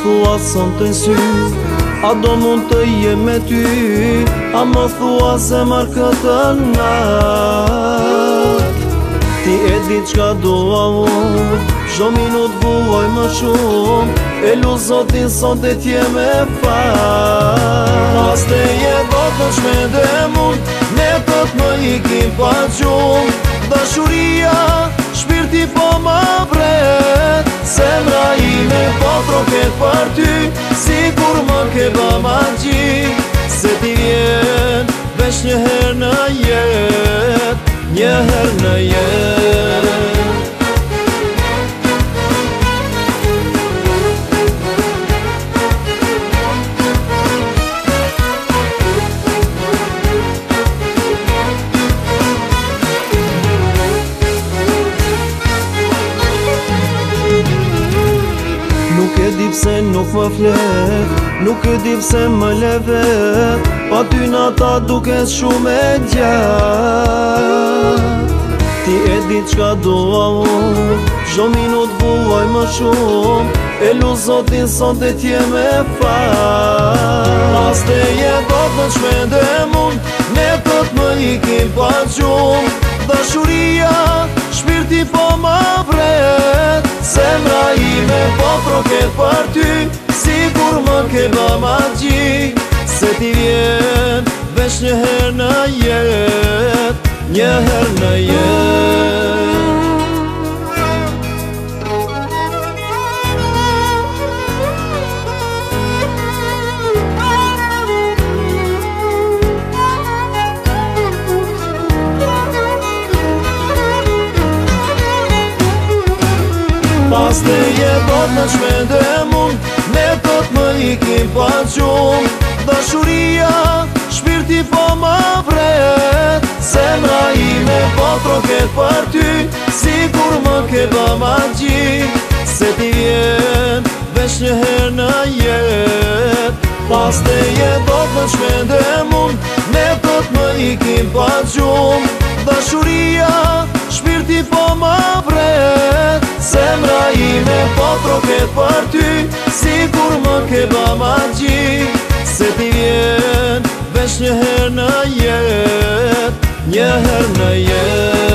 thua son të sy, a do mund të jem me ty, a më thua se marrë këtë nat. Ti e di qka dua unë, çdo minut vuaj më shumë, e lu Zotin sot e t'je me fat. As te je do të shmende mund, ne tët më ikim pa gjumë, dashuria, shpirti po ma vret, zemra ime po troket për ty, sigur më ke ba magji, se ti vjen vesh një her në jet, një her në jet. Nuk e di pse nuk më flet, nuk e di pse më levet, pa ty nata dukes shumë e gjatë. Ti e di qka dua unë, çdo minut vuaj më shumë, e lu Zotin sot e t'je me fat. As te je do të shmende mund, ne tët më ikim pa gjumë, dashuria, shpirti po ma vret, zemra ime po troket për ty, sigur më ke ba magji, se ti vjen vesh një her në jet, një her në jet. Pas te je do të shmende mund, ne tët më ikim pa gjumë, dashuria, shpirti po ma vret, zemra ime po troket për ty, sigur më ke ba magji, se ti vjen vesh një her në jet. Pas te je do të shmende mund, ne tët më ikim pa gjumë, dashuria, shpirti po ma vret, zemra ime po troket për ty, sigur më ke ba magji, se ti vjen vesh një her në jet, një her në jet.